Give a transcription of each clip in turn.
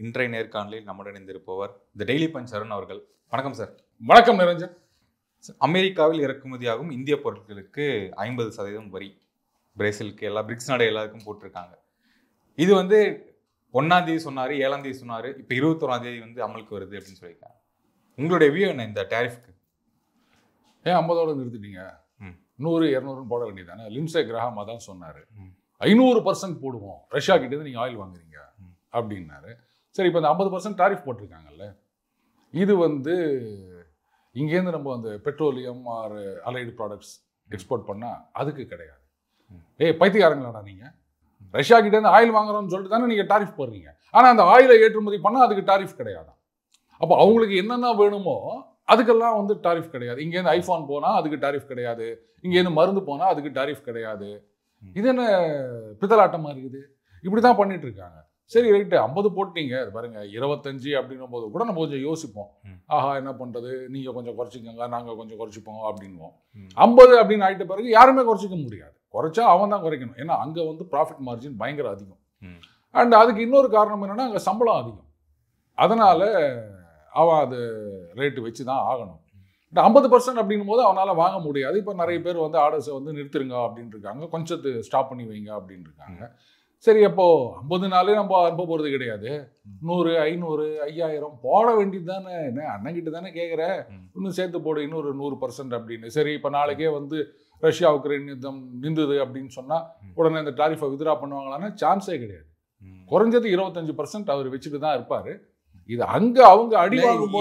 இன்றைய நேர்காணலில் நம்முடன் இணைந்திருப்பவர் தி டெய்லி பஞ்ச் அருண் அவர்கள். வணக்கம் சார். வணக்கம் நிரஞ்சன். அமெரிக்காவில் இறக்குமதியாகும் இந்திய பொருட்களுக்கு 50% வரி பிரேசிலுக்கு எல்லா பிரிக்ஸ் நாடு எல்லாருக்கும் போட்டிருக்காங்க. இது 1ஆம் தேதி சொன்னாரு, 7ஆம் தேதி சொன்னாரு, இப்போ 21ஆம் தேதி அமலுக்கு வருது அப்படின்னு சொல்லியிருக்காங்க. உங்களுடைய வியூ என்ன இந்த டேரிஃப்க்கு? ஏன் 50ஓட நிறுத்திட்டீங்க? 100 200 போட வேண்டியதானே? லிம்சே கிரஹாம் தான் சொன்னார், 500% போடுவோம், ரஷ்யா கிட்டேருந்து நீங்கள் ஆயில் வாங்குறீங்க அப்படின்னாரு. சரி, இப்போ இந்த 50% டாரிஃப் போட்டிருக்காங்கல்ல, இது இங்கேருந்து நம்ம அந்த petroleum or allied products export பண்ணால் அதுக்கு கிடையாது. பைத்தியக்காரங்களாடா நீங்கள், ரஷ்யா கிட்டேருந்து ஆயில் வாங்குறோம்னு சொல்லிட்டு தானே நீங்கள் டாரிஃப் போடுறீங்க. ஆனால் அந்த ஆயிலை ஏற்றுமதி பண்ணால் அதுக்கு டாரிஃப் கிடையாது. அப்போ அவங்களுக்கு என்னென்ன வேணுமோ அதுக்கெல்லாம் டாரிஃப் கிடையாது. இங்கேருந்து ஐஃபோன் போனால் அதுக்கு டாரிஃப் கிடையாது, இங்கேருந்து மருந்து போனால் அதுக்கு டாரிஃப் கிடையாது. இது என்ன பித்தலாட்டமாக இருக்குது? இப்படி தான் பண்ணிட்டு இருக்காங்க. சரி ரைட்டு, 50 போட்டீங்க, அது பாருங்க 25 அப்படின்னும் போது கூட நம்ம கொஞ்சம் யோசிப்போம். ஆஹா என்ன பண்ணுறது, நீங்கள் கொஞ்சம் குறைச்சிக்கோங்க, நாங்கள் கொஞ்சம் குறைச்சிப்போம் அப்படின்வோம். 50 அப்படின்னு ஆகிட்ட பிறகு யாருமே குறைச்சிக்க முடியாது. குறைச்சா அவன் தான் குறைக்கணும். ஏன்னா அங்கே ப்ராஃபிட் மார்ஜின் பயங்கர அதிகம். அண்ட் அதுக்கு இன்னொரு காரணம் என்னென்னா அங்கே சம்பளம் அதிகம். அதனால் அவன் அது ரேட்டு வச்சு தான் ஆகணும். 50% அப்படின்னும் போது அவனால் வாங்க முடியாது. இப்போ நிறைய பேர் ஆர்டர்ஸை நிறுத்திருங்க அப்படின்னு இருக்காங்க, கொஞ்சத்து ஸ்டாப் பண்ணி வைங்க அப்படின்னு இருக்காங்க. சரி, அப்போது 50 நம்ம அனுப்ப போகிறது கிடையாது. 100 500 5000 போட வேண்டியது தானே. என்ன அண்ணங்கிட்ட தானே கேட்குற, இன்னும் சேர்த்து போடு இன்னொரு 100% அப்படின்னு. சரி, இப்போ நாளைக்கே ரஷ்யா உக்ரைன் யுத்தம் நின்றுது அப்படின்னு சொன்னால் உடனே இந்த டாரிஃபை வித்ரா பண்ணுவாங்களான்னா சான்ஸே கிடையாது. குறைஞ்சது 25% அவர் வச்சுட்டு தான் இருப்பார். இது அங்கே அவங்க அடி வாங்கும்.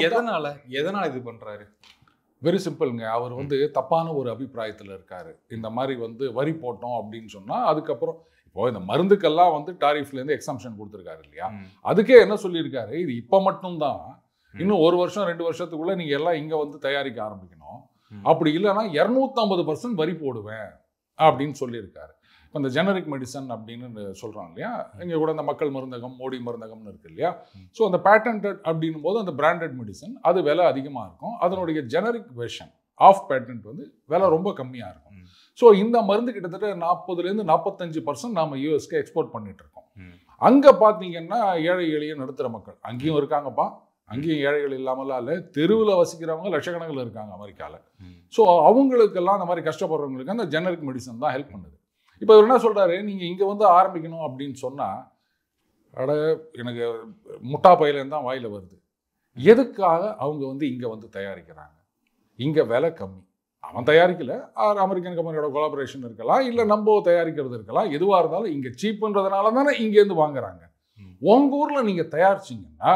எதனால இது பண்ணுறாரு? வெரி சிம்பிள்ங்க. அவர் தப்பான ஒரு அபிப்பிராயத்தில் இருக்காரு. இந்த மாதிரி வரி போட்டோம் அப்படின்னு சொன்னால் அதுக்கப்புறம் இப்போ இந்த மருந்துக்கெல்லாம் டாரிஃப்லேருந்து எக்ஸம்ஷன் கொடுத்துருக்காரு இல்லையா, அதுக்கே என்ன சொல்லியிருக்காரு, இது இப்போ மட்டும்தான், இன்னும் 1 வருஷம் 2 வருஷத்துக்குள்ளே நீங்கள் எல்லாம் இங்கே தயாரிக்க ஆரம்பிக்கணும், அப்படி இல்லைன்னா 250% வரி போடுவேன் அப்படின்னு சொல்லியிருக்காரு. இப்போ இந்த ஜெனரிக் மெடிசன் அப்படின்னு சொல்கிறாங்க இல்லையா, இங்கே கூட இந்த மக்கள் மருந்தகம் மோடி மருந்தகம்னு இருக்குது இல்லையா. ஸோ அந்த பேட்டன்டட் அப்படின்னும் போது அந்த பிராண்டட் மெடிசன் அது விலை அதிகமாக இருக்கும். அதனுடைய ஜெனரிக் வெர்ஷன் ஆஃப் பேட்டன்ட் விலை ரொம்ப கம்மியாக இருக்கும். ஸோ இந்த மருந்து கிட்டத்தட்ட 40% 45% நாம் யூஎஸ்க்கு எக்ஸ்போர்ட் பண்ணிட்டு இருக்கோம். அங்கே பார்த்தீங்கன்னா ஏழை எளிய நடுத்தர மக்கள் அங்கேயும் இருக்காங்கப்பா, அங்கேயும் ஏழைகள் இல்லாமலாம் இல்லை, தெருவில் வசிக்கிறவங்க லட்சக்கணக்கில் இருக்காங்க அமெரிக்காவில். ஸோ அவங்களுக்கெல்லாம் அந்த மாதிரி கஷ்டப்படுறவங்களுக்கு அந்த ஜெனரிக் மெடிசன் தான் ஹெல்ப் பண்ணுது. இப்போ இவர் என்ன சொல்கிறாரு, நீங்கள் இங்கே ஆரம்பிக்கணும் அப்படின்னு சொன்னால், அட எனக்கு முட்டா பையிலேருந்து தான் வாயில் வருது. எதுக்காக அவங்க இங்கே தயாரிக்கிறாங்க? இங்கே விலை கம்மி, அவன் தயாரிக்கல, அமெரிக்கன் கம்பெனியோட கொலாபரேஷன் இருக்கலாம், இல்லை நம்ம தயாரிக்கிறது இருக்கலாம், எதுவாக இருந்தாலும் இங்கே சீப்புன்றதுனால தானே இங்கேருந்து வாங்குறாங்க. உங்கள் ஊரில் நீங்கள் தயாரிச்சிங்கன்னா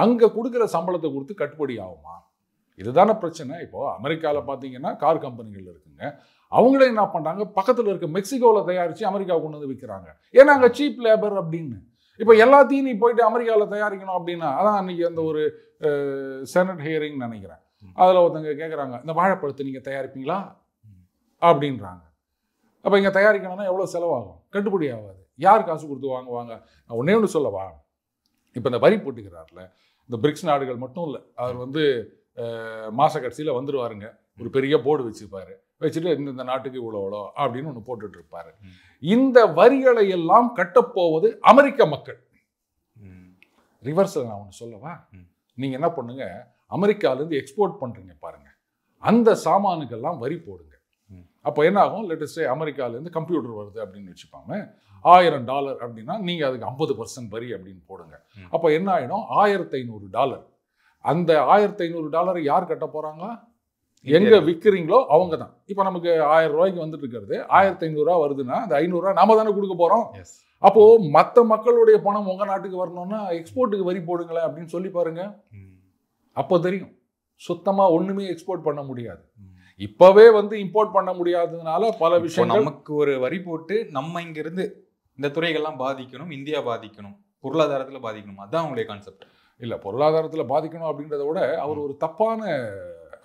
அங்கே கொடுக்குற சம்பளத்தை கொடுத்து கட்டுப்படி ஆகுமா? இதுதானே பிரச்சனை. இப்போது அமெரிக்காவில் பார்த்தீங்கன்னா கார் கம்பெனிகள் இருக்குங்க, அவங்களே என்ன பண்ணுறாங்க, பக்கத்தில் இருக்க மெக்சிகோவில் தயாரித்து அமெரிக்காவுக்கு கொண்டு விற்கிறாங்க. ஏன்னா அங்கே சீப் லேபர் அப்படின்னு. இப்போ எல்லாத்தையும் நீ போயிட்டு அமெரிக்காவில் தயாரிக்கணும் அப்படின்னா, அதான் அன்றைக்கி அந்த ஒரு செனட் ஹியரிங் நினைக்கிறேன், அதில் ஒருத்தங்க கேட்குறாங்க, இந்த வாழைப்பழத்தை நீங்கள் தயாரிப்பீங்களா அப்படின்றாங்க. அப்போ இங்கே தயாரிக்கணும்னா எவ்வளோ செலவாகும்? கட்டுப்படி ஆகாது. யார் காசு கொடுத்து வாங்குவாங்க? நான் ஒன்றே ஒன்று சொல்லவா, இப்போ இந்த வரி போட்டுக்கிறார்ல, இந்த பிரிக்ஸ் நாடுகள் மட்டும் இல்லை, அவர் மாத கடைசியில் வந்துடுவாருங்க, ஒரு பெரிய போர்டு வச்சுருப்பார், வச்சுட்டு இந்த நாட்டுக்கு இவ்வளோ அப்படின்னு ஒன்று போட்டுட்டு இருப்பார். இந்த வரிகளை எல்லாம் கட்டப்போவது அமெரிக்க மக்கள். ரிவர்ஸில் நான் ஒன்று சொல்லவா, நீங்கள் என்ன பண்ணுங்க, அமெரிக்காவிலேருந்து எக்ஸ்போர்ட் பண்ணுறீங்க பாருங்கள், அந்த சாமானுக்கெல்லாம் வரி போடுங்க. அப்போ என்ன ஆகும், லேட்டஸ்டே அமெரிக்காவிலேருந்து கம்ப்யூட்டர் வருது அப்படின்னு வச்சுப்பாங்க, $1000 அப்படின்னா நீங்கள் அதுக்கு 50% வரி அப்படின்னு போடுங்க. அப்போ என்ன ஆகிடும், $1500. அந்த $1500 யார் கட்ட போகிறாங்க? எங்கே விற்கிறீங்களோ அவங்க தான். இப்போ நமக்கு 1000 ரூபாய்க்கு வந்துட்டு இருக்கிறது 1500 வருதுன்னா அந்த 500 நாம தானே கொடுக்க போகிறோம். அப்போது மற்ற மக்களுடைய பணம் உங்கள் நாட்டுக்கு வரணும்னா எக்ஸ்போர்ட்டுக்கு வரி போடுங்களேன் அப்படின்னு சொல்லி பாருங்க. அப்போ தெரியும் சுத்தமாக ஒன்றுமே எக்ஸ்போர்ட் பண்ண முடியாது. இப்போவே இம்போர்ட் பண்ண முடியாததுனால பல விஷயம், நமக்கு ஒரு வரி போட்டு நம்ம இங்கிருந்து இந்த துறைகள்லாம் பாதிக்கணும், இந்தியா பாதிக்கணும், பொருளாதாரத்தில் பாதிக்கணும், அதுதான் அவங்களுடைய கான்செப்ட். இல்லை, பொருளாதாரத்தில் பாதிக்கணும் அப்படின்றத விட அவர் ஒரு தப்பான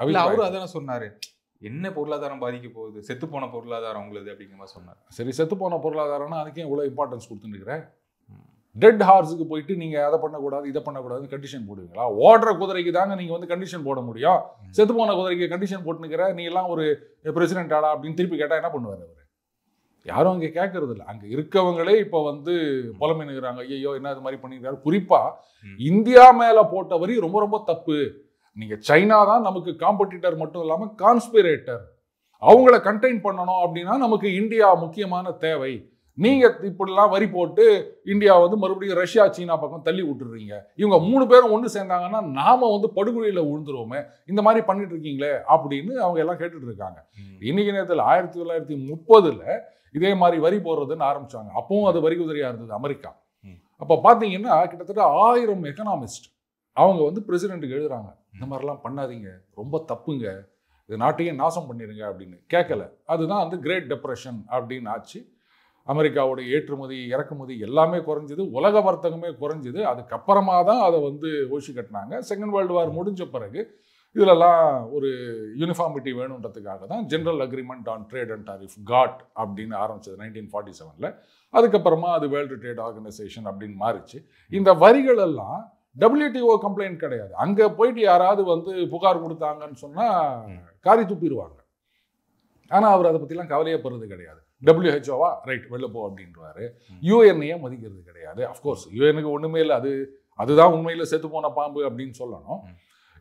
அவரும் அதான் சொன்னாரு, என்ன பொருளாதாரம் பாதிக்க போகுது, செத்து போன பொருளாதாரம் உங்களுக்கு அப்படிங்கிற மாதிரி சொன்னார். சரி, செத்து போன பொருளாதாரம்னா அதுக்கே இவ்வளோ இம்பார்ட்டன்ஸ் கொடுத்துருக்கிறேன். டெட் ஹார்ஸுக்கு போயிட்டு நீங்கள் அதை பண்ணக்கூடாது இதை பண்ணக்கூடாதுன்னு கண்டிஷன் போடுவீங்களா? ஓடுற குதிரைக்கு தாங்க நீங்கள் கண்டிஷன் போட முடியும். செத்து போன குதிரைக்கு கண்டிஷன் போட்டுனுக்கிற நீ எல்லாம் ஒரு பிரசிடென்ட் ஆடா அப்படின்னு திருப்பி கேட்டால் என்ன பண்ணுவார் அவர்? யாரும் அங்கே கேட்கறது இல்லை. அங்கே இருக்கவங்களே இப்போ வந்து புலமைனுகிறாங்க, ஐயோ என்ன இது மாதிரி பண்ணிக்கிறாரு. குறிப்பாக இந்தியா மேலே போட்ட வரி ரொம்ப ரொம்ப தப்பு. நீங்கள் சைனா தான் நமக்கு காம்படிட்டர் மட்டும் இல்லாமல் கான்ஸ்பிரேட்டர். அவங்கள கண்டெயின் பண்ணணும் அப்படின்னா நமக்கு இந்தியா முக்கியமான தேவை. நீங்கள் இப்படிலாம் வரி போட்டு இந்தியா வந்து மறுபடியும் ரஷ்யா சீனா பக்கம் தள்ளி விட்டுடுறீங்க. இவங்க 3 பேரும் ஒன்று சேர்ந்தாங்கன்னா நாம வந்து படுகொலியில் விழுந்துருவோமே, இந்த மாதிரி பண்ணிட்டு இருக்கீங்களே அப்படின்னு அவங்க எல்லாம் கேட்டுட்டு இருக்காங்க. இன்னைக்கு நேரத்தில் 1930 இதே மாதிரி வரி போடுறதுன்னு ஆரம்பிச்சாங்க. அப்பவும் அது வரி குதிரையா இருந்தது அமெரிக்கா. அப்போ பார்த்தீங்கன்னா கிட்டத்தட்ட 1000 எக்கனாமிஸ்ட் அவங்க வந்து பிரசிடென்ட்டுக்கு எழுதுறாங்க, இந்த மாதிரிலாம் பண்ணாதீங்க, ரொம்ப தப்புங்க, இது நாட்டையே நாசம் பண்ணிடுங்க அப்படின்னு. கேட்கல. அதுதான் வந்து கிரேட் டிப்ரெஷன் அப்படின்னு ஆச்சு. அமெரிக்காவோட ஏற்றுமதி இறக்குமதி எல்லாமே குறைஞ்சிது, உலக வர்த்தகமே குறைஞ்சிது. அதுக்கப்புறமா தான் அதை வந்து ஒழிச்சு கட்டினாங்க. செகண்ட் வேர்ல்டு வார் முடிஞ்ச பிறகு இதிலெல்லாம் ஒரு யூனிஃபார்மிட்டி வேணுன்றதுக்காக தான் general agreement on trade and tariff GATT அப்படின்னு ஆரம்பிச்சது 1947. அதுக்கப்புறமா அது வேர்ல்டு ட்ரேட் ஆர்கனைசேஷன் அப்படின்னு மாறிச்சு. இந்த வரிகள் எல்லாம் WTO கம்ப்ளைண்ட் கிடையாது. அங்கே போயிட்டு யாராவது வந்து புகார் கொடுத்தாங்கன்னு சொன்னால் காரி துப்பிடுவாங்க. ஆனால் அவர் அதை பற்றிலாம் கவலையே படுறது கிடையாது. WHO ரைட் வெளில போ அப்படின்றாரு. UN மதிக்கிறது கிடையாது. அஃப்கோர்ஸ் UN ஒன்றுமே இல்லை, அதுதான் உண்மையில் செத்து போன பாம்பு அப்படின்னு சொல்லணும்.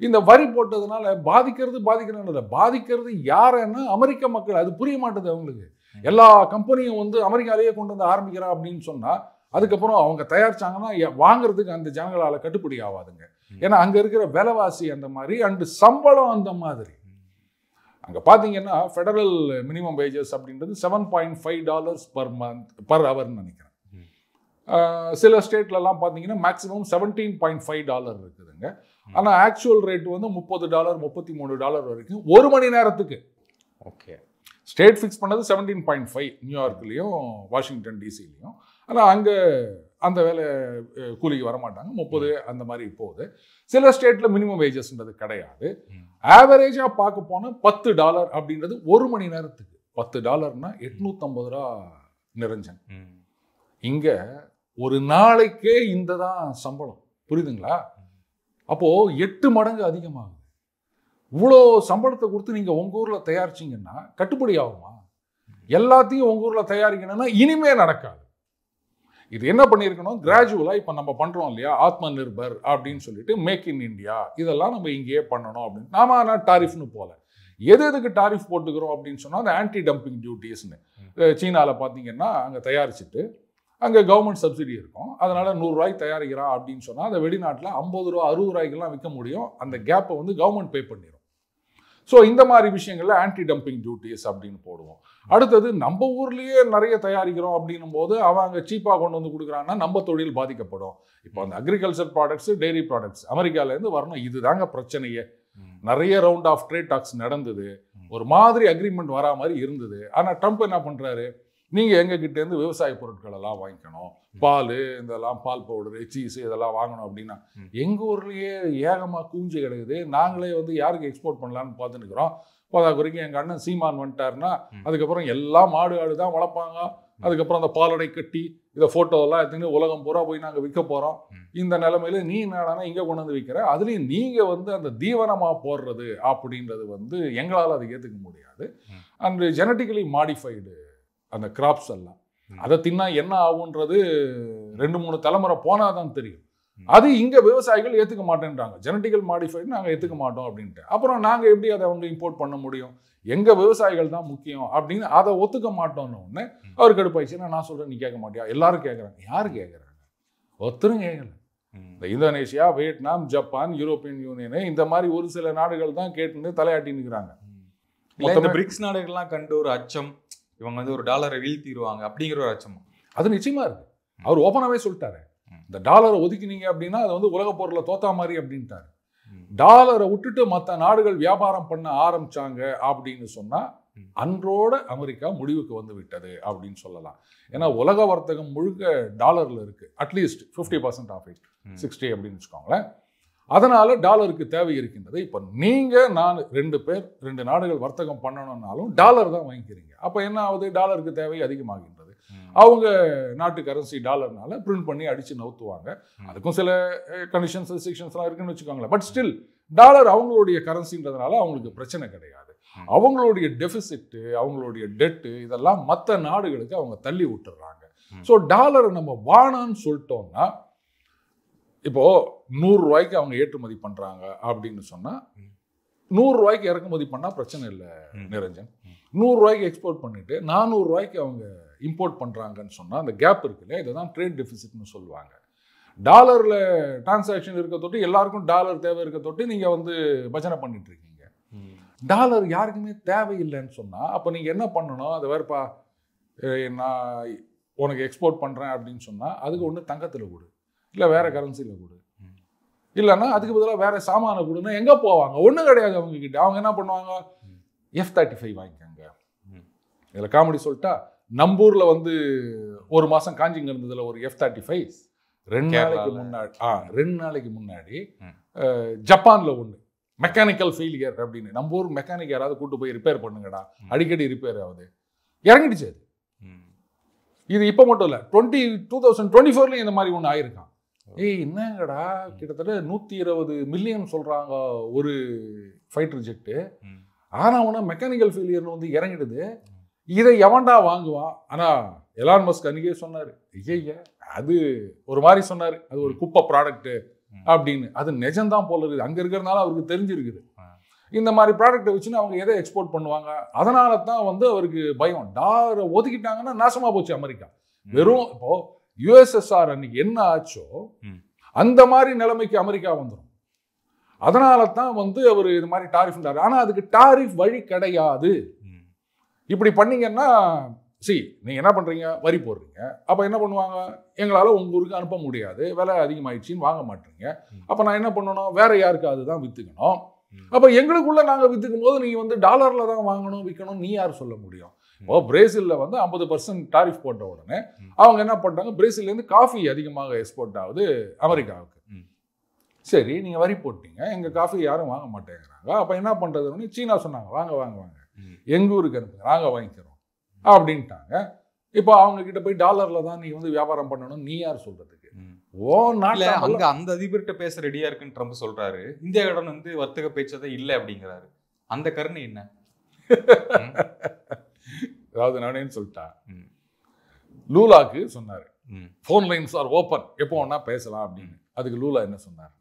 இந்த வரி போட்டதுனால பாதிக்கிறது யாருன்னா அமெரிக்க மக்கள். அது புரிய மாட்டேது அவங்களுக்கு. எல்லா கம்பெனியும் வந்து அமெரிக்காலேயே கொண்டு வந்து ஆரம்பிக்கிறான் அப்படின்னு சொன்னால் அதுக்கப்புறம் அவங்க தயாரிச்சாங்கன்னா வாங்குறதுக்கு அந்த ஜனங்களால் கட்டுப்படி ஆகாதுங்க. ஏன்னா அங்கே இருக்கிற விலைவாசி அந்த மாதிரி அண்டு சம்பளம் அந்த மாதிரி. அங்கே பார்த்தீங்கன்னா ஃபெடரல் மினிமம் வேஜஸ் அப்படின்றது $7.5 per hourன்னு நினைக்கிறேன். சில ஸ்டேட்லலாம் பார்த்தீங்கன்னா மேக்ஸிமம் $17.5 இருக்குதுங்க. ஆனால் ஆக்சுவல் ரேட் வந்து $30 $33 வரைக்கும் ஒரு மணி நேரத்துக்கு. ஓகே, ஸ்டேட் ஃபிக்ஸ் பண்ணது 17.5 நியூயார்க்லேயும் வாஷிங்டன் டிசிலையும். ஆனால் அங்கே அந்த வேலை கூலிக்கு வரமாட்டாங்க, 30 அந்த மாதிரி போகுது. சில ஸ்டேட்டில் மினிமம் வேஜஸ்ன்றது கிடையாது. ஆவரேஜாக பார்க்க போனால் $10 அப்படின்றது ஒரு மணி நேரத்துக்கு. $10னா $850 நிரஞ்சன். இங்கே ஒரு நாளைக்கே இந்த தான் சம்பளம், புரியுதுங்களா? அப்போது 8 மடங்கு அதிகமாகுது. இவ்வளோ சம்பளத்தை கொடுத்து நீங்கள் உங்கள் ஊரில் தயாரிச்சிங்கன்னா கட்டுப்படி ஆகுமா? எல்லாத்தையும் உங்கள் ஊரில் தயாரிக்கணும்னா இனிமே நடக்காது. இது என்ன பண்ணியிருக்கணும், கிராஜுவலாக இப்போ நம்ம பண்ணுறோம் இல்லையா, ஆத்ம நிர்பர் அப்படின்னு சொல்லிட்டு மேக் இன் இண்டியா இதெல்லாம் நம்ம இங்கேயே பண்ணணும் அப்படின்னு. நாம ஆனால் டாரிஃப்னு போல எதுக்கு டாரிஃப் போட்டுக்கிறோம் அப்படின்னு சொன்னால் அந்த ஆன்டி டம்பிங் டியூட்டிஸ்னு. சீனாவில் பார்த்தீங்கன்னா அங்கே தயாரிச்சுட்டு அங்கே கவர்மெண்ட் சப்சிடி இருக்கும். அதனால் $100 தயாரிக்கிறான் அப்படின்னு சொன்னால் அந்த வெளிநாட்டில் $50 $60 விற்க முடியும். அந்த கேப்பை வந்து கவர்மெண்ட் பே பண்ணிடும். ஸோ இந்த மாதிரி விஷயங்களில் ஆன்டி டம்பிங் டியூட்டிஸ் அப்படின்னு போடுவோம். அடுத்தது நம்ம ஊர்லேயே நிறைய தயாரிக்கிறோம் அப்படின்னும் போது அவன் அங்கே சீப்பாக கொண்டு வந்து கொடுக்குறான்னா நம்ம தொழில் பாதிக்கப்படும். இப்போ அந்த அக்ரிகல்ச்சர் ப்ராடக்ட்ஸ், டெய்ரி ப்ராடக்ட்ஸ் அமெரிக்காவிலேருந்து வரணும். இதுதாங்க பிரச்சனையே. நிறைய ரவுண்ட் ஆஃப் ட்ரேட் டாக்ஸ் நடந்தது, ஒரு மாதிரி அக்ரிமெண்ட் வரா மாதிரி இருந்தது. ஆனால் ட்ரம்ப் என்ன பண்ணுறாரு, நீங்கள் எங்ககிட்டேருந்து விவசாய பொருட்கள் எல்லாம் வாங்கிக்கணும், பால் இதெல்லாம் பால் பவுடரு சீஸு இதெல்லாம் வாங்கணும் அப்படின்னா எங்கள் ஊர்லேயே ஏகமாக கூஞ்சி கிடக்குது. நாங்களே வந்து யாருக்கு எக்ஸ்போர்ட் பண்ணலான்னு பார்த்துன்னுக்குறோம். போதாக்குறைக்கும் எங்கள் அண்ணன் சீமான் வந்துட்டாருன்னா அதுக்கப்புறம் எல்லா மாடு ஆடு தான் வளர்ப்பாங்க. அதுக்கப்புறம் அந்த பாலடை கட்டி இதை ஃபோட்டோவெல்லாம் எடுத்துன்னு உலகம் பூரா போய் நாங்கள் விற்க போகிறோம். இந்த நிலைமையில நீ என்னடானா இங்கே கொண்டு வந்து விற்கிற, அதுலேயும் நீங்கள் வந்து அந்த தீவனமாக போடுறது அப்படின்றது வந்து எங்களால் அதை ஏற்றுக்க முடியாது. அண்ட் ஜெனட்டிக்கலி மாடிஃபைடு அந்த கிராப்ஸ் எல்லாம் அதை தின்னா என்ன ஆகுன்றது 2-3 தலைமுறை போனால் தான் தெரியும். அது இங்கே விவசாயிகள் ஏற்றுக்க மாட்டேன்றாங்க. ஜெனட்டிக்கல் மாடிஃபைடு நாங்கள் ஏற்றுக்க மாட்டோம் அப்படின்ட்டு. அப்புறம் நாங்கள் எப்படி அதை அவங்க இம்போர்ட் பண்ண முடியும்? எங்கள் விவசாயிகள் தான் முக்கியம் அப்படின்னு அதை ஒத்துக்க மாட்டோன்னு ஒன்று அவர் கடுப்பாயிடுச்சுன்னா நான் சொல்கிறேன், நீ கேட்க மாட்டியா? எல்லாரும் கேட்குறாங்க. யார் கேட்குறாங்க? ஒருத்தரும் கேட்கல. இந்த Indonesia, Vietnam, Japan, European union இந்த மாதிரி ஒரு சில நாடுகள் தான் கேட்டு தலையாட்டி நிற்கிறாங்க. இந்த பிரிக்ஸ் நாடுகள்லாம் கண்டு ஒரு அச்சம், இவங்க வந்து ஒரு டாலரை வீழ்த்திடுவாங்க அப்படிங்கிற ஒரு அச்சம் அது நிச்சயமா இருக்கு. அவர் ஓப்பனாகவே சொல்லிட்டாரு, இந்த டாலரை ஒதுக்கினீங்க அப்படின்னா அது வந்து உலக போர்ல தோத்தா மாதிரி அப்படின்ட்டாரு. டாலரை விட்டுட்டு மற்ற நாடுகள் வியாபாரம் பண்ண ஆரம்பிச்சாங்க அப்படின்னு சொன்னா அன்றோட அமெரிக்கா முடிவுக்கு வந்து விட்டது அப்படின்னு சொல்லலாம். ஏன்னா உலக வர்த்தகம் முழுக்க டாலர்ல இருக்கு. அட்லீஸ்ட் 50% ஆஃப் இட், 60 அப்படின்னு வச்சுக்கோங்களேன். அதனால டாலருக்கு தேவை இருக்கின்றது. இப்போ நீங்க நான் 2 நாடுகள் வர்த்தகம் பண்ணணும்னாலும் டாலர் தான் வாங்கிக்கிறீங்க. அப்போ என்ன ஆகுது, டாலருக்கு தேவை அதிகமாகின்றது. அவங்க நாட்டு கரன்சி டாலர்னால பிரிண்ட் பண்ணி அடிச்சு நவுத்துவாங்க. அதுக்கும் சில கண்டிஷன்ஸ் ரெஸ்ட்ரிக்ஷன்ஸ்லாம் இருக்குன்னு வச்சுக்கோங்களேன். பட் ஸ்டில் டாலர் அவங்களுடைய கரன்சின்றதுனால அவங்களுக்கு பிரச்சனை கிடையாது. அவங்களுடைய டெபிசிட், அவங்களுடைய டெட்டு இதெல்லாம் மற்ற நாடுகளுக்கு அவங்க தள்ளி விட்டுறாங்க. ஸோ டாலரை நம்ம வானான்னு சொல்லிட்டோம்னா, இப்போ 100 ரூபாய்க்கு அவங்க ஏற்றுமதி பண்றாங்க அப்படின்னு சொன்னா 100 ரூபாய்க்கு இறக்குமதி பண்ணா பிரச்சனை இல்லை நிரஞ்சன். 100 ரூபாய்க்கு எக்ஸ்போர்ட் பண்ணிட்டு 400 ரூபாய்க்கு அவங்க இம்போர்ட் பண்றாங்கன்னு சொன்னா அந்த கேப் இருக்குல்ல, இதுதான் ட்ரேட் டெபிசிட்னு சொல்லுவாங்க. டாலர்ல டிரான்சாக்ஷன் இருக்க தொட்டு எல்லாருக்கும் டாலர் தேவை இருக்க தொட்டு நீங்க வந்து பஜனை பண்ணிட்டு இருக்கீங்க. டாலர் யாருக்குமே தேவையில்லைன்னு சொன்னா அப்ப நீங்க என்ன பண்ணணும்? அதை வேறுப்பா நான் உனக்கு எக்ஸ்போர்ட் பண்றேன் அப்படின்னு சொன்னா அதுக்கு ஒன்று தங்கத்துல கொடு, இல்லை வேற கரன்சியில் கொடு, இல்லைன்னா அதுக்கு பதிலாக வேற சாமானை கொடுன்னா எங்க போவாங்க? ஒன்றும் கிடையாது அவங்க கிட்ட. அவங்க என்ன பண்ணுவாங்க? F-35 வாங்கிக்கோங்க. இதில் காமெடி சொல்லிட்டா, நம்பூர்ல வந்து ஒரு மாசம் காஞ்சிங்க இருந்ததுல ஒரு F-35 2 நாளைக்கு முன்னாடி ஜப்பான்ல ஒன்று மெக்கானிக்கல் ஃபெயிலியர் அப்படின்னு, நம்ம ஊர் மெக்கானிக் யாராவது கூட்டு போய் ரிப்பேர் பண்ணுங்கடா, அடிக்கடி ரிப்பேர் ஆகுது, இறங்கிடுச்சு அது. இது இப்போ மட்டும் இல்லை, 2024 இந்த மாதிரி ஒன்று ஆயிருக்கான். என்னங்கடா கிட்டத்தட்ட 120 மில்லியன் சொல்றாங்க ஒரு ஃபைட்டர் ஜெட்டு, ஆனா அவனா மெக்கானிக்கல் ஃபெயிலியர்னு வந்து இறங்கிடுது. இதை எவன்டா வாங்குவான்? ஆனா எலான் மஸ்க் அன்னைக்கே சொன்னாரு, ஐயா அது ஒரு மாதிரி சொன்னாரு, அது ஒரு குப்பை ப்ராடக்ட் அப்படின்னு. அது நிஜம்தான் போல இருக்குது. அங்க இருக்கிறதுனால அவருக்கு தெரிஞ்சிருக்குது இந்த மாதிரி ப்ராடக்டை வச்சுன்னு அவங்க எதை எக்ஸ்போர்ட் பண்ணுவாங்க. அதனால தான் வந்து அவருக்கு பயம். டாலரை ஒதுக்கிட்டாங்கன்னா நாசமா போச்சு அமெரிக்கா. வெறும் இப்போ USSR அன்னைக்கு என்ன ஆச்சோ அந்த மாதிரி நிலைமைக்கு அமெரிக்கா வந்துடும். அதனால தான் வந்து அவர் இது மாதிரி டாரிஃப். ஆனா அதுக்கு டாரிஃப் வழி கிடையாது. இப்படி பண்ணீங்கன்னா நீங்க என்ன பண்றீங்க? வரி போடுறீங்க. அப்ப என்ன பண்ணுவாங்க? எங்களால உங்க ஊருக்கு அனுப்ப முடியாது, விலை அதிகமாயிடுச்சின்னு வாங்க மாட்டீங்க. அப்ப நான் என்ன பண்ணணும்? வேற யாருக்காவது தான் வித்துக்கணும். அப்ப எங்களுக்குள்ள நாங்க வித்துக்கும் போது நீங்க வந்து டாலர்ல தான் வாங்கணும் விற்கணும் நீ யார் சொல்ல முடியும்? இப்போ பிரேசில்ல வந்து 50% டாரிஃப் போட்ட உடனே அவங்க என்ன பண்ணிட்டாங்க? பிரேசில்ல இருந்து காஃபி அதிகமாக எக்ஸ்போர்ட் ஆகுது அமெரிக்காவுக்கு. சரி, நீங்க வரி போட்டீங்க, எங்க காஃபி யாரும் வாங்க மாட்டேங்கிறாங்க. அப்ப என்ன பண்றதுன்னு சீனா சொன்னாங்க, வாங்க வாங்க வாங்க எங்க ஊருக்கு அனுப்புங்க, நாங்க வாங்கிக்கிறோம் அப்படின்ட்டாங்க. இப்போ அவங்க கிட்ட போய் டாலர்ல தான் நீ வந்து வியாபாரம் பண்ணணும் நீ யார் சொல்றதுக்கு? ஓ நாட்டுல அங்க அந்த அதிபர்கிட்ட பேச ரெடியா இருக்குன்னு ட்ரம்ப் சொல்றாரு. இந்தியாவுடன் வந்து வர்த்தக பேச்சதே இல்லை அப்படிங்கிறாரு. அந்த கருணை என்ன? அதாவது நானே சொல்லிட்டேன், லூலாக்கு சொன்னாரு போன் லைன்ஸ் ஆர் ஓப்பன், எப்போ வேணா பேசலாம் அப்படின்னு. அதுக்கு லூலா என்ன சொன்னார்?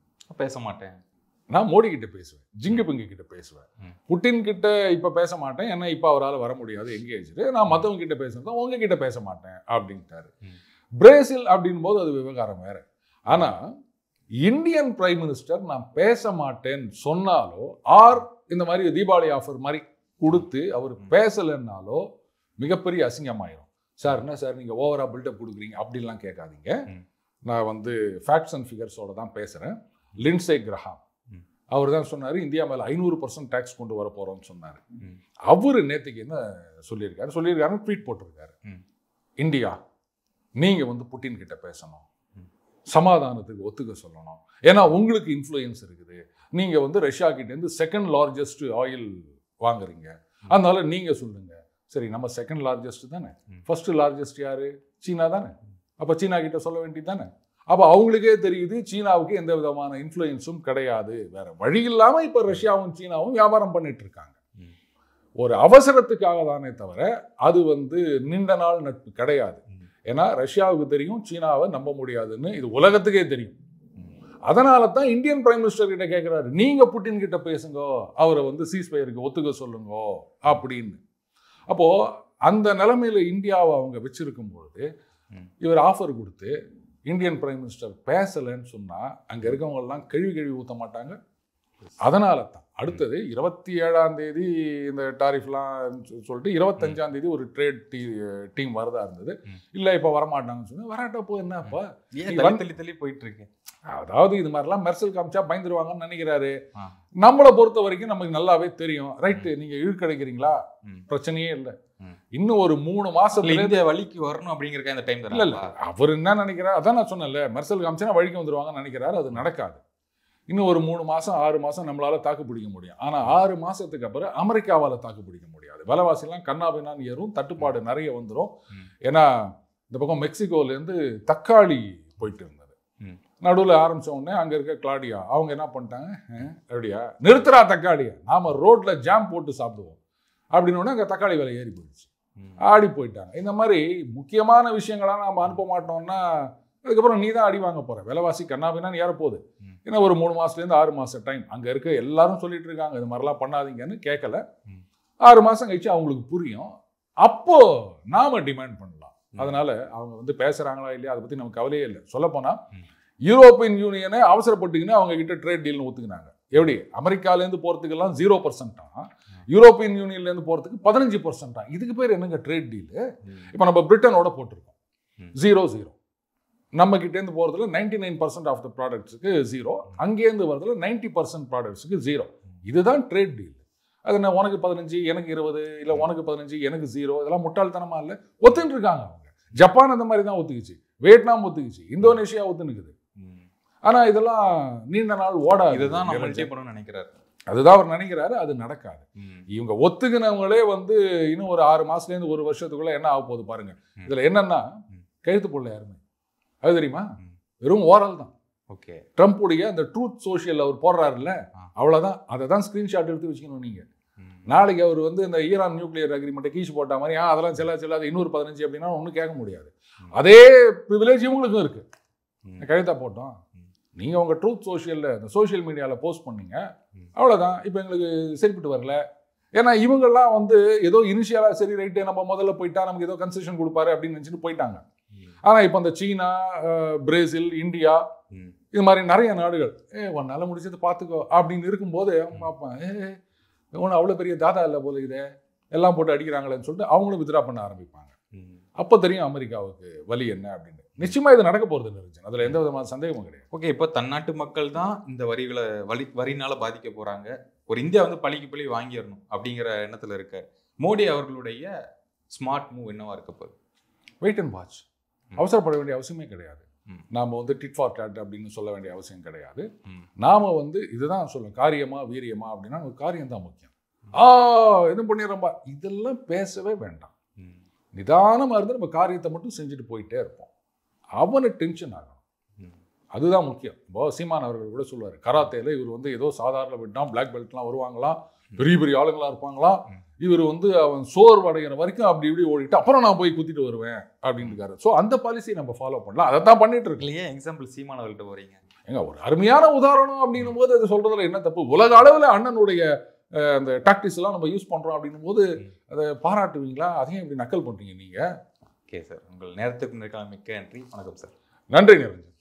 பேச மாட்டேன், நான் மோடி கிட்ட பேசுவேன், ஜிங்குபிங்கு கிட்ட பேசுவேன், புட்டின் கிட்ட இப்ப பேச மாட்டேன், ஏன்னா இப்ப அவரால் வர முடியாது எங்கேஜ், நான் மற்றவங்க கிட்ட பேசுறேன், உங்ககிட்ட பேச மாட்டேன் அப்படின்ட்டாரு. பிரேசில் அப்படின் போது அது விவகாரம் வேற. ஆனா இந்தியன் பிரைம் மினிஸ்டர் நான் பேச மாட்டேன்னு சொன்னாலோ ஆர் இந்த மாதிரி தீபாவளி ஆஃபர் மாதிரி கொடுத்து அவர் பேசலைன்னாலோ மிகப்பெரிய அசிங்கமாயிரும். சார் என்ன சார் நீங்க ஓவரா பில்டப் கொடுக்குறீங்க அப்படின்லாம் கேட்காதீங்க. நான் வந்து ஃபேக்ட்ஸ் அண்ட் ஃபிகர்ஸோட தான் பேசுறேன். லிண்ட்சே கிரஹாம் அவர் தான் சொன்னாரு இந்தியா மேல 500% டேக்ஸ் கொண்டு வர போறோம்னு சொன்னாரு. அவரு நேற்றுக்கு என்ன சொல்லியிருக்காரு ட்வீட் போட்டிருக்காரு, இந்தியா நீங்க வந்து புட்டின் கிட்ட பேசணும், சமாதானத்துக்கு ஒத்துக்க சொல்லணும், ஏன்னா உங்களுக்கு இன்ஃப்ளூயன்ஸ் இருக்குது, நீங்க வந்து ரஷ்யா கிட்ட இருந்து செகண்ட் லார்ஜஸ்ட் ஆயில் வாங்குறீங்க, அதனால நீங்க சொல்லுங்க. சரி, நம்ம செகண்ட் லார்ஜஸ்ட் தானே, ஃபர்ஸ்ட் லார்ஜஸ்ட் யாரு? சீனா தானே. அப்ப சீனா கிட்ட சொல்ல வேண்டியது தானே. அப்ப அவங்களுக்கே தெரியுது சீனாவுக்கு எந்த விதமான இன்ஃப்ளூயன்ஸும் கிடையாது, வேற வழி இல்லாம இப்ப ரஷ்யாவும் சீனாவும் வியாபாரம் பண்ணிட்டு இருக்காங்க. ஒரு அவசரத்துக்காக தானே தவிர அது வந்து நீண்ட நாள் நட்பு கிடையாது. ஏன்னா ரஷ்யாவுக்கு தெரியும் சீனாவை நம்ப முடியாதுன்னு, இது உலகத்துக்கே தெரியும். அதனால தான் இந்தியன் பிரைம் மினிஸ்டர் கிட்ட கேட்கிறாரு, நீங்க புட்டின் கிட்ட பேசுங்க, அவரை வந்து சீஸ்ஃபயருக்கு ஒத்துக்க சொல்லுங்க அப்படின்னு. அப்போ அந்த நிலைமையில இந்தியாவை அவங்க வச்சிருக்கும் பொழுது இவர் ஆஃபர் கொடுத்து இந்தியன் பிரைம் மினிஸ்டர் பேசலைன்னு சொன்னா அங்க இருக்கவங்க எல்லாம் கழுவி ஊத்த மாட்டாங்க. அதனால தான் அடுத்தது 27ஆம் தேதி இந்த டாரிஃப்லாம் சொல்லிட்டு 25ஆம் தேதி ஒரு ட்ரேட் டீம் வரதா இருந்தது. இல்ல இப்ப வரமாட்டாங்கன்னு சொன்னா வராட்டா போ என்னப்பா தள்ளி போயிட்டு இருக்கு. அதாவது இது மாதிரிலாம் மெர்சல் காமிச்சா பயந்துருவாங்கன்னு நினைக்கிறாரு. நம்மளை பொறுத்த வரைக்கும் நமக்கு நல்லாவே தெரியும். ரைட்டு, நீங்க இழுக்கடைக்கிறீங்களா பிரச்சனையே இல்லை. இன்னும் ஒரு 3 மாசத்துல இந்த வழிக்கு வரணும் அப்படிங்கிற இந்த டைம் இல்ல அவர் என்ன நினைக்கிறார், அதான் நான் சொன்னேன்ல, மெர்சல் காமிச்சா வழிக்கு வந்துருவாங்கன்னு நினைக்கிறாரு. அது நடக்காது. இன்னும் ஒரு 3 மாசம் 6 மாசம் நம்மளால தாக்கு பிடிக்க முடியும். ஆனா 6 மாசத்துக்கு அப்புறம் அமெரிக்காவால தாக்கு பிடிக்க முடியாது. விலைவாசி எல்லாம் கண்ணாபின்னான்னு ஏறும், தட்டுப்பாடு நிறைய வந்துடும். ஏன்னா இந்த பக்கம் மெக்சிகோல இருந்து தக்காளி போயிட்டு இருந்தது, நடுவில் ஆரம்பிச்ச உடனே அங்க இருக்க கிளாடியா அவங்க என்ன பண்ணிட்டாங்க, அப்படியா நிறுத்துறா தக்காளியா, நாம ரோட்ல ஜாம் போட்டு சாப்பிடுவோம், அப்படின்னோடனே அங்கே தக்காளி விலை ஏறி போயிடுச்சு, ஆடி போயிட்டாங்க. இந்த மாதிரி முக்கியமான விஷயங்களாம் நம்ம அனுப்ப மாட்டோம்னா அதுக்கப்புறம் நீ தான் அடி வாங்க போற. விலைவாசி கண்ணாபின்னான்னு ஏற போகுது. ஏன்னா ஒரு 3 மாசத்துலேருந்து 6 மாசம் டைம் அங்கே இருக்க எல்லாரும் சொல்லிட்டு இருக்காங்க இது மாதிரிலாம் பண்ணாதீங்கன்னு. கேட்கல. 6 மாசம் கழிச்சு அவங்களுக்கு புரியும். அப்போ நாம டிமாண்ட் பண்ணலாம். அதனால அவங்க வந்து பேசுறாங்களா இல்லையா அதை பத்தி நமக்கு கவலையே இல்லை. சொல்லப்போனா யூரோப்பியன் யூனியனை அவசரப்பட்டுக்கின்னு அவங்க கிட்ட ட்ரேட் டீல்னு ஒத்துக்கினாங்க. எப்படி அமெரிக்காலேருந்து போறதுக்கெல்லாம் 0%, யூரோப்பியன் யூனியன்லேருந்து போறதுக்கு 15%. இதுக்கு பேர் என்னங்க ட்ரேட் டீலு? இப்போ நம்ம பிரிட்டனோட போட்டிருக்கோம் 0-0. நம்ம கிட்டேருந்து போகிறதுல 99% ஆஃப் த ப்ராடக்ட்ஸுக்கு 0, அங்கேருந்து வரதுல 90% ப்ராடக்ட்ஸுக்கு 0. இதுதான் ட்ரேட் டீல். அது என்ன உனக்கு 15 எனக்கு 20, இல்லை உனக்கு 15 எனக்கு 0, இதெல்லாம் முட்டாள்தனமா இல்லை, ஒத்துன்னு இருக்காங்க அவங்க. ஜப்பான் அந்த மாதிரி தான் ஒத்துக்குச்சு, வியட்நாம் ஒத்துக்குச்சு, இந்தோனேஷியா ஒத்துனுக்குது. ஆனால் இதெல்லாம் நீண்ட நாள் ஓடாது. இதுதான் நம்ம பண்ணணும்னு நினைக்கிறாரு. அதுதான் அவர் நினைக்கிறாரு, அது நடக்காது. இவங்க ஒத்துக்கினவங்களே வந்து இன்னும் ஒரு 6 மாசத்துலேருந்து 1 வருஷத்துக்குள்ள என்ன ஆக போகுது பாருங்க. இதுல என்னன்னா கழுத்து போடல யாருமே, அது தெரியுமா? வெறும் ஓரல் தான். ஓகே, ட்ரம்ப்புடைய அந்த ட்ரூத் சோஷியல் அவர் போடுறாருல்ல, அவ்வளோதான். அதை தான் ஸ்க்ரீன்ஷாட் எடுத்து வச்சுக்கணும் நீங்கள். நாளைக்கு அவர் வந்து இந்த ஈரான் நியூக்ளியர் அக்ரிமெண்ட்டை கீழ்ச்சி போட்ட மாதிரி அதெல்லாம் செல்லாது இன்னொரு 15 அப்படின்னா ஒன்றும் கேட்க முடியாது. அதே ப்ரிவிலேஜ் இவங்களுக்கும் இருக்கு. கழுத்தா போட்டோம், நீங்கள் உங்கள் ட்ரூத் சோஷியலில் இந்த சோஷியல் மீடியாவில் போஸ்ட் பண்ணீங்க, அவ்வளோதான். இப்போ எங்களுக்கு சரிப்பட்டு வரல. ஏன்னா இவங்கெல்லாம் வந்து ஏதோ இனிஷியலாக சரி ரைட்டு நம்ம முதல்ல போயிட்டா நமக்கு ஏதோ கன்செஷன் கொடுப்பாரு அப்படின்னு நினச்சிட்டு போயிட்டாங்க. ஆனால் இப்போ இந்த சீனா, பிரேசில், இந்தியா இது மாதிரி நிறைய நாடுகள் ஒன்னால முடிச்சது பார்த்துக்கோ அப்படின்னு இருக்கும்போது அவங்க பார்ப்பேன், ஒன்றும் அவ்வளோ பெரிய தாதா இல்லை போல இதே எல்லாம் போட்டு அடிக்கிறாங்களேன்னு சொல்லிட்டு அவங்களும் வித்ரா பண்ண ஆரம்பிப்பாங்க. அப்போ தெரியும் அமெரிக்காவுக்கு வலி என்ன அப்படின்னு. நிச்சயமா இது நடக்க போகிறது இருந்துச்சு, அதில் எந்த விதமான சந்தேகமும் கிடையாது. ஓகே, இப்போ தன்னாட்டு மக்கள் தான் இந்த வரினால பாதிக்க போறாங்க. ஒரு இந்தியா வந்து பழிக்கு பழி வாங்கிடணும் அப்படிங்கிற எண்ணத்தில் இருக்க மோடி அவர்களுடைய ஸ்மார்ட் மூவ் என்னவா இருக்க போகுது? Wait and watch. அவசரப்பட வேண்டிய அவசியமே கிடையாது. நாம வந்து டிட் ஃபார் டேட் அப்படின்னு சொல்ல வேண்டிய அவசியம் கிடையாது. நாம வந்து இதுதான் சொல்லணும், காரியமா வீரியமா அப்படின்னா ஒரு காரியம் தான் முக்கியம். எதுவும் பண்ணிடுறோம்பா இதெல்லாம் பேசவே வேண்டாம். நிதானமா இருந்து நம்ம காரியத்தை மட்டும் செஞ்சுட்டு போயிட்டே இருப்போம். அவனை டென்ஷன் ஆகணும், அதுதான் முக்கியம். இப்போ சீமான் அவர்கள் கூட சொல்லுவார், கராத்தேல இவர் வந்து ஏதோ சாதாரண விட்டான், பிளாக் பெல்ட்லாம் வருவாங்களாம், பெரிய பெரிய ஆளுங்களா இருப்பாங்களாம், இவர் வந்து அவன் சோர்வடைகிற வரைக்கும் அப்படி இப்படி ஓடிட்டு அப்புறம் நான் போய் குத்திட்டு வருவேன் அப்படின்னு இருக்காரு. ஸோ அந்த பாலிசி நம்ம ஃபாலோ பண்ணலாம், அதை தான் பண்ணிட்டு இருக்கு. இல்லையா எக்ஸாம்பிள் சீமான் அவர்கிட்ட போறீங்க எங்க ஒரு அருமையான உதாரணம் அப்படின்னும் போது அது சொல்றதுல என்ன தப்பு? உலக அளவில் அண்ணனுடைய அந்த டாக்டிக்ஸ் எல்லாம் நம்ம யூஸ் பண்றோம் அப்படின்னும் போது அதை பாராட்டுவீங்களா? அதையும் இப்படி நக்கல் பண்றீங்க நீங்க? ஓகே சார், உங்கள் நேரத்துக்கு மிக்க நன்றி. வணக்கம் சார். நன்றி நிரஞ்சன்.